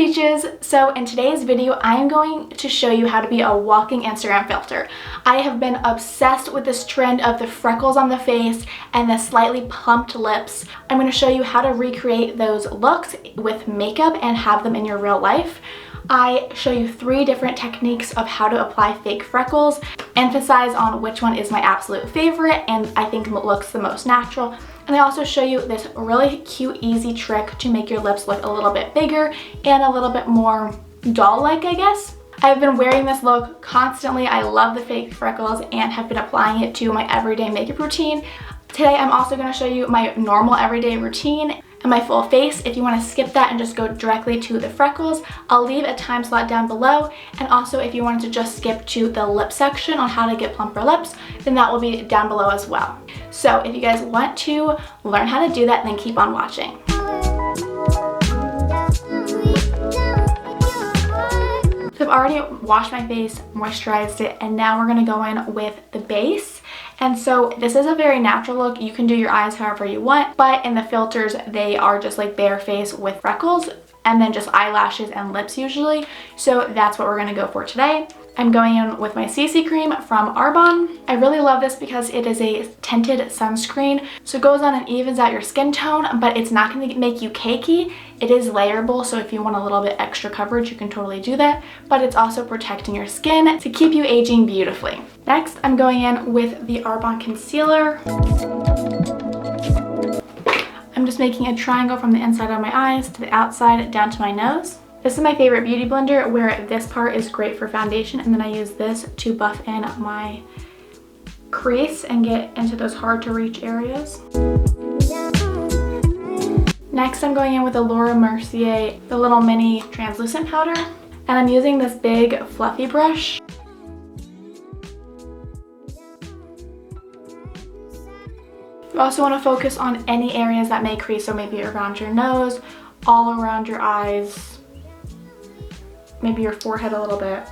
Peaches! So in today's video, I am going to show you how to be a walking Instagram filter. I have been obsessed with this trend of the freckles on the face and the slightly plumped lips. I'm going to show you how to recreate those looks with makeup and have them in your real life. I show you 3 different techniques of how to apply fake freckles, emphasize on which one is my absolute favorite and I think looks the most natural. And I also show you this really cute, easy trick to make your lips look a little bit bigger and a little bit more doll-like, I guess. I've been wearing this look constantly. I love the fake freckles and have been applying it to my everyday makeup routine. Today, I'm also going to show you my normal everyday routine and my full face. If you want to skip that and just go directly to the freckles, I'll leave a time slot down below. And also, if you wanted to just skip to the lip section on how to get plumper lips, then that will be down below as well. So if you guys want to learn how to do that, then keep on watching. So I've already washed my face, moisturized it, and now we're going to go in with the base. And so this is a very natural look. You can do your eyes however you want, but in the filters, they are just like bare face with freckles and then just eyelashes and lips usually. So that's what we're going to go for today. I'm going in with my CC cream from Arbonne. I really love this because it is a tinted sunscreen. So it goes on and evens out your skin tone, but it's not going to make you cakey. It is layerable, so if you want a little bit extra coverage, you can totally do that. But it's also protecting your skin to keep you aging beautifully. Next, I'm going in with the Arbonne concealer. I'm just making a triangle from the inside of my eyes to the outside down to my nose. This is my favorite beauty blender where this part is great for foundation and then I use this to buff in my crease and get into those hard to reach areas. Next, I'm going in with the Laura Mercier, the little mini translucent powder, and I'm using this big fluffy brush. You also want to focus on any areas that may crease, so maybe around your nose, all around your eyes, maybe your forehead a little bit.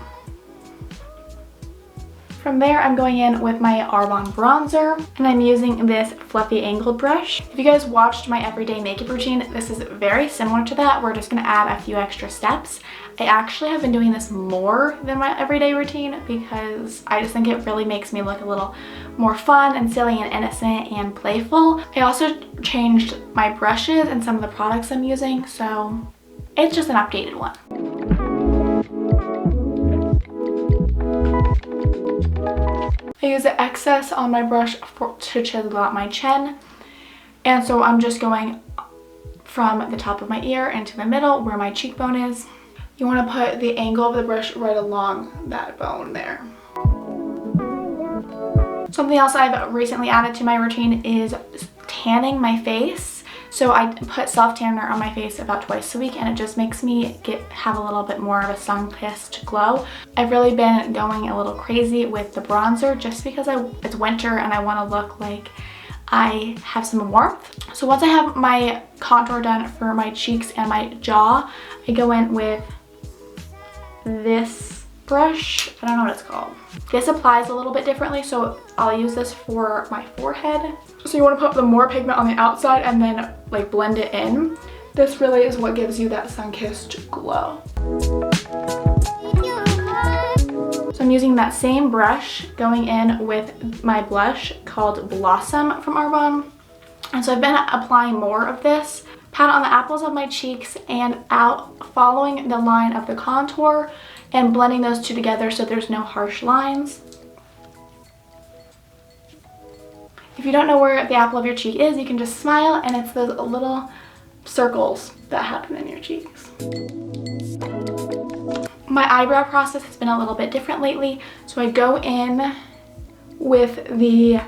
From there, I'm going in with my Arbonne bronzer, and I'm using this fluffy angled brush. If you guys watched my everyday makeup routine, this is very similar to that. We're just going to add a few extra steps. I actually have been doing this more than my everyday routine because I just think it really makes me look a little more fun and silly and innocent and playful. I also changed my brushes and some of the products I'm using, so it's just an updated one. I use the excess on my brush to chisel out my chin, and so I'm just going from the top of my ear into the middle where my cheekbone is. You want to put the angle of the brush right along that bone there. Something else I've recently added to my routine is tanning my face. So I put self-tanner on my face about twice a week and it just makes me have a little bit more of a sun-kissed glow. I've really been going a little crazy with the bronzer just because it's winter and I want to look like I have some warmth. So once I have my contour done for my cheeks and my jaw, I go in with this brush. I don't know what it's called. This applies a little bit differently, so I'll use this for my forehead. So you want to put the more pigment on the outside and then like blend it in. This really is what gives you that sun-kissed glow. So I'm using that same brush going in with my blush called Blossom from Arbonne. And so I've been applying more of this. Pat it on the apples of my cheeks and out, following the line of the contour and blending those two together so there's no harsh lines. If you don't know where the apple of your cheek is, you can just smile and it's those little circles that happen in your cheeks. My eyebrow process has been a little bit different lately, so I go in with the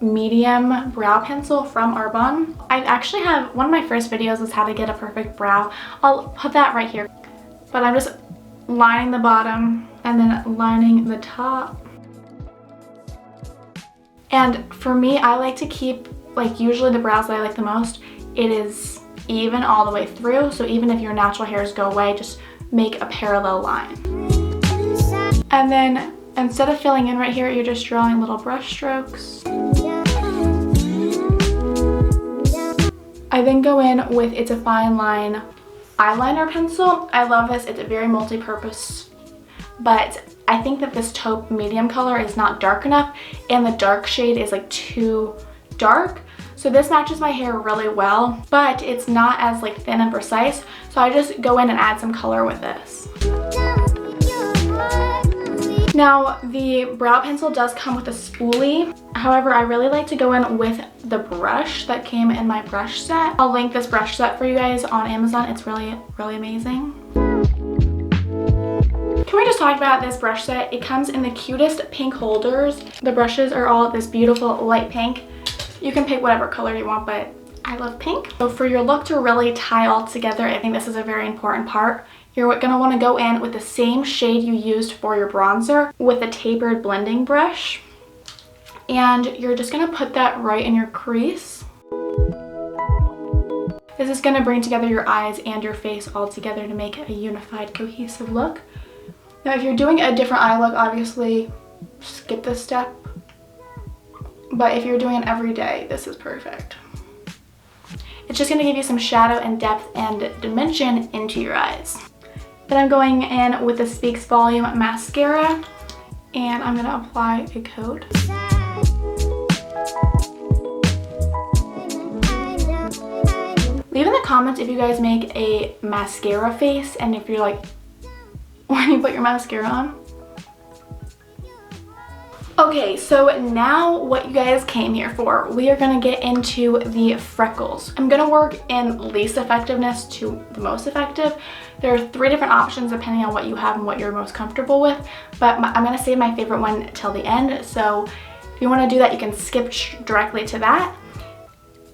medium brow pencil from Arbonne. I actually have, one of my first videos was how to get a perfect brow. I'll put that right here. But I'm just lining the bottom and then lining the top. And for me, I like to keep, like usually the brows that I like the most, it is even all the way through. So even if your natural hairs go away, just make a parallel line. And then instead of filling in right here, you're just drawing little brush strokes. I then go in with It's a Fine Line eyeliner pencil. I love this. It's very multi-purpose, but I think that this taupe medium color is not dark enough and the dark shade is like too dark. So this matches my hair really well, but it's not as like thin and precise. So I just go in and add some color with this. Now the brow pencil does come with a spoolie. However, I really like to go in with the brush that came in my brush set. I'll link this brush set for you guys on Amazon. It's really, really amazing. Can we just talk about this brush set? It comes in the cutest pink holders. The brushes are all this beautiful light pink. You can pick whatever color you want, but I love pink. So for your look to really tie all together, I think this is a very important part. You're gonna wanna go in with the same shade you used for your bronzer with a tapered blending brush. And you're just gonna put that right in your crease. This is gonna bring together your eyes and your face all together to make a unified, cohesive look. Now, if you're doing a different eye look, obviously skip this step. But if you're doing it every day, this is perfect. It's just gonna give you some shadow and depth and dimension into your eyes. Then I'm going in with the Speaks Volume mascara, and I'm gonna apply a coat. Leave in the comments if you guys make a mascara face and if you're like, when you put your mascara on. Okay, so now what you guys came here for, we are gonna get into the freckles. I'm gonna work in least effectiveness to the most effective. There are 3 different options depending on what you have and what you're most comfortable with, but I'm gonna save my favorite one till the end. So if you wanna do that, you can skip directly to that.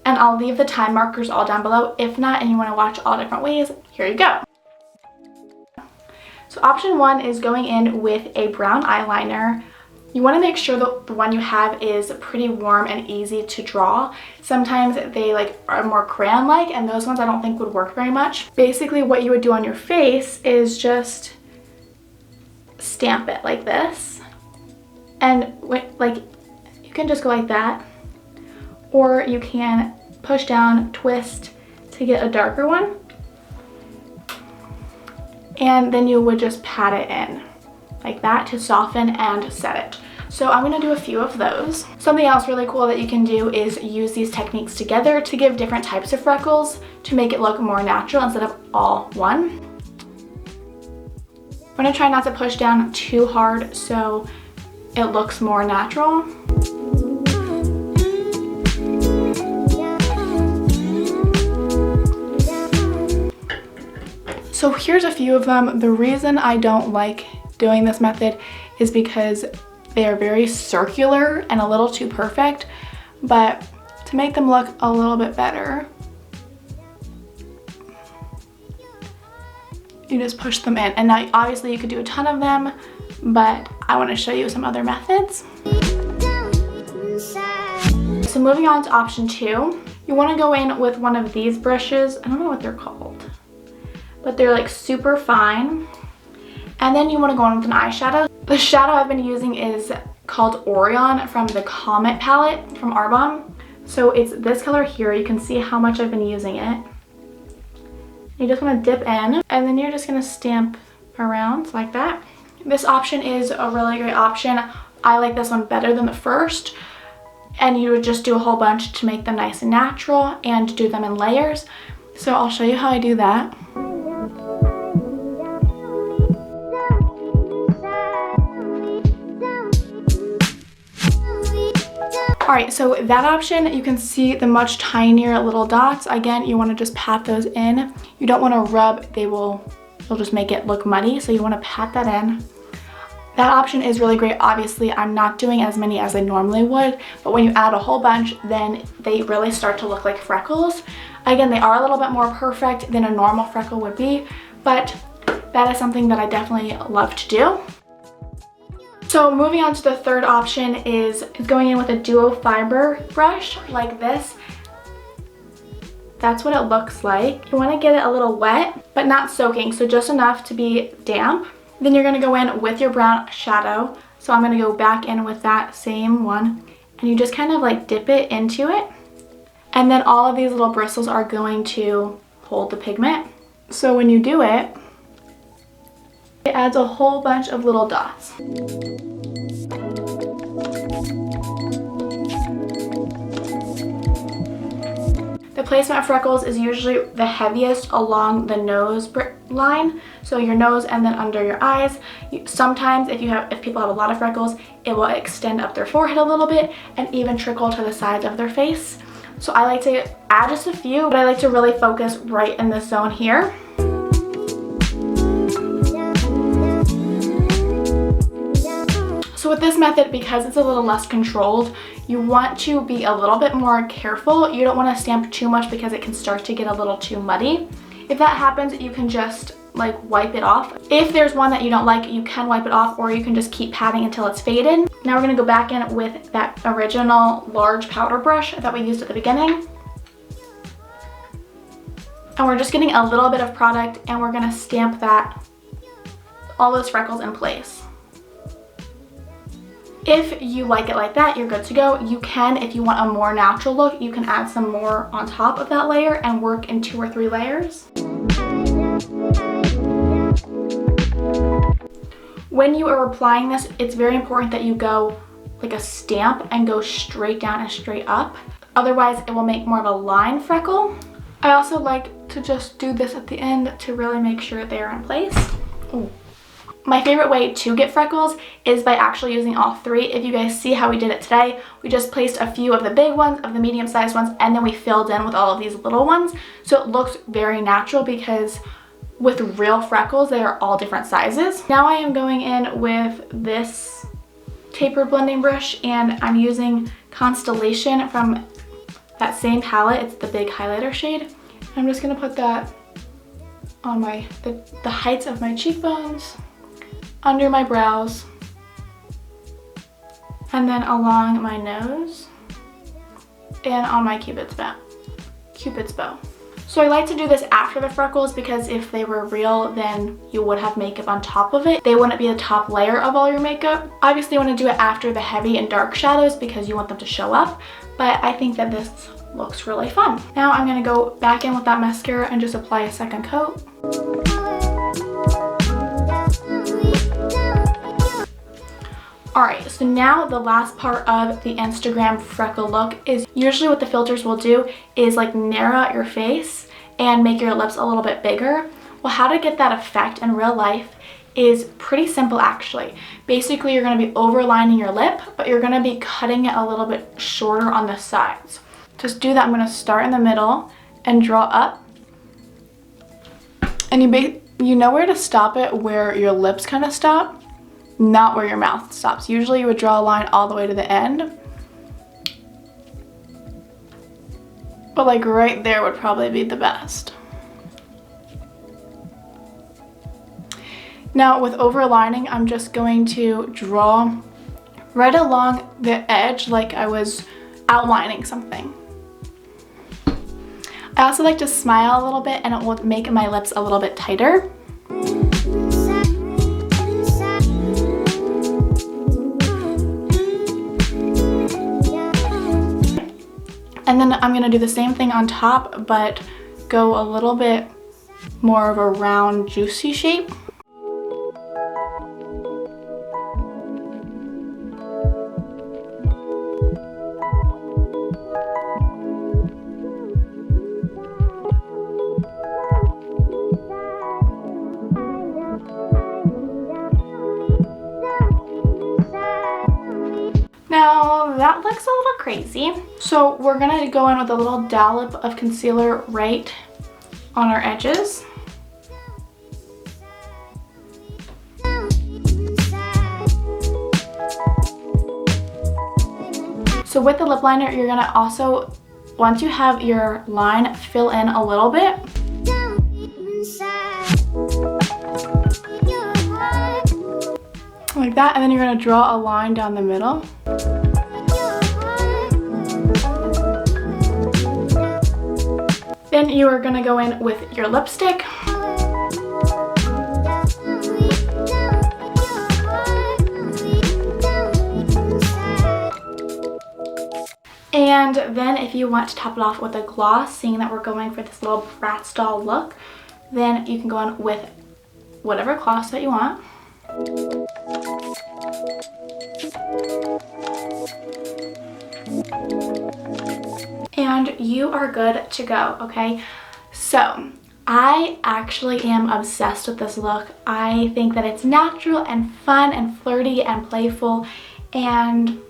And I'll leave the time markers all down below. If not, and you wanna watch all different ways, here you go. So option 1 is going in with a brown eyeliner. You want to make sure that the one you have is pretty warm and easy to draw. Sometimes they are more crayon-like, and those ones I don't think would work very much. Basically what you would do on your face is just stamp it like this. And you can just go like that, or you can push down, twist to get a darker one. And then you would just pat it in like that to soften and set it. So I'm gonna do a few of those. Something else really cool that you can do is use these techniques together to give different types of freckles to make it look more natural instead of all one. I'm gonna try not to push down too hard so it looks more natural. So here's a few of them. The reason I don't like doing this method is because they are very circular and a little too perfect, but to make them look a little bit better, you just push them in. And now obviously you could do a ton of them, but I want to show you some other methods. So moving on to option 2, you want to go in with one of these brushes. I don't know what they're called, but they're like super fine. And then you want to go in with an eyeshadow. The shadow I've been using is called Orion from the Comet palette from Arbonne. So it's this color here. You can see how much I've been using it. You just want to dip in, and then you're just going to stamp around like that. This option is a really great option. I like this one better than the first. And you would just do a whole bunch to make them nice and natural and do them in layers. So I'll show you how I do that. Alright, so that option, you can see the much tinier little dots. Again, you want to just pat those in. You don't want to rub, they'll just make it look muddy, so you want to pat that in. That option is really great. Obviously, I'm not doing as many as I normally would, but when you add a whole bunch, then they really start to look like freckles. Again, they are a little bit more perfect than a normal freckle would be, but that is something that I definitely love to do. So moving on to the third option is going in with a duo fiber brush like this. That's what it looks like. You want to get it a little wet, but not soaking, so just enough to be damp. Then you're going to go in with your brown shadow. So I'm going to go back in with that same one, and you just kind of like dip it into it. And then all of these little bristles are going to hold the pigment. So when you do it, it adds a whole bunch of little dots. The placement of freckles is usually the heaviest along the nose line, so your nose and then under your eyes. Sometimes if people have a lot of freckles, it will extend up their forehead a little bit and even trickle to the sides of their face. So I like to add just a few, but I like to really focus right in this zone here. So with this method, because it's a little less controlled, you want to be a little bit more careful. You don't want to stamp too much because it can start to get a little too muddy. If that happens, you can just like wipe it off. If there's one that you don't like, you can wipe it off, or you can just keep patting until it's faded. Now we're going to go back in with that original large powder brush that we used at the beginning. And we're just getting a little bit of product, and we're going to stamp all those freckles in place. If you like it like that, you're good to go. You can, if you want a more natural look, you can add some more on top of that layer and work in 2 or 3 layers. When you are applying this, it's very important that you go like a stamp and go straight down and straight up. Otherwise, it will make more of a line freckle. I also like to just do this at the end to really make sure they're in place. Ooh. My favorite way to get freckles is by actually using all 3. If you guys see how we did it today, we just placed a few of the big ones, of the medium-sized ones, and then we filled in with all of these little ones. So it looks very natural because with real freckles, they are all different sizes. Now I am going in with this tapered blending brush, and I'm using Constellation from that same palette. It's the big highlighter shade. I'm just gonna put that on the heights of my cheekbones, under my brows, and then along my nose and on my Cupid's bow. So I like to do this after the freckles because if they were real, then you would have makeup on top of it. They wouldn't be the top layer of all your makeup. Obviously you want to do it after the heavy and dark shadows because you want them to show up, but I think that this looks really fun. Now I'm going to go back in with that mascara and just apply a second coat. Alright, so now the last part of the Instagram freckle look is usually what the filters will do is like narrow out your face and make your lips a little bit bigger. Well, how to get that effect in real life is pretty simple actually. Basically, you're going to be overlining your lip, but you're going to be cutting it a little bit shorter on the sides. To do that, I'm going to start in the middle and draw up. And you know where to stop it, where your lips kind of stop. Not where your mouth stops. Usually you would draw a line all the way to the end. But like right there would probably be the best. Now with overlining, I'm just going to draw right along the edge like I was outlining something. I also like to smile a little bit, and it will make my lips a little bit tighter. And then I'm gonna do the same thing on top, but go a little bit more of a round, juicy shape. Now that looks a little crazy. So we're gonna go in with a little dollop of concealer right on our edges. So with the lip liner, you're gonna also, once you have your line, fill in a little bit. Like that, and then you're gonna draw a line down the middle. Then you are gonna go in with your lipstick. And then if you want to top it off with a gloss, seeing that we're going for this little Bratz doll look, Then you can go on with whatever gloss that you want. And you are good to go, okay? So I actually am obsessed with this look. I think that it's natural and fun and flirty and playful and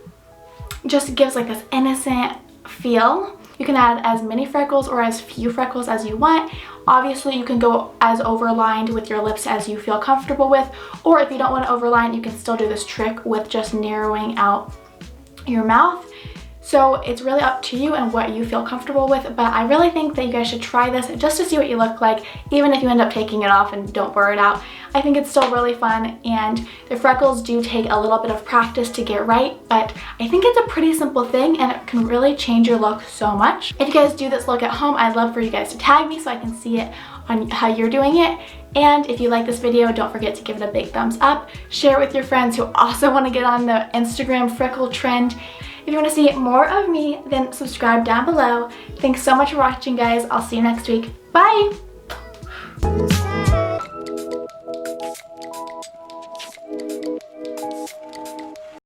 just gives like this innocent feel. You can add as many freckles or as few freckles as you want. Obviously, you can go as overlined with your lips as you feel comfortable with, or if you don't want to overline, you can still do this trick with just narrowing out your mouth. So it's really up to you and what you feel comfortable with, but I really think that you guys should try this just to see what you look like, even if you end up taking it off and don't wear it out. I think it's still really fun, and the freckles do take a little bit of practice to get right, but I think it's a pretty simple thing and it can really change your look so much. If you guys do this look at home, I'd love for you guys to tag me so I can see it on how you're doing it. And if you like this video, don't forget to give it a big thumbs up. Share it with your friends who also want to get on the Instagram freckle trend. If you want to see more of me, then subscribe down below. Thanks so much for watching, guys. I'll see you next week. Bye!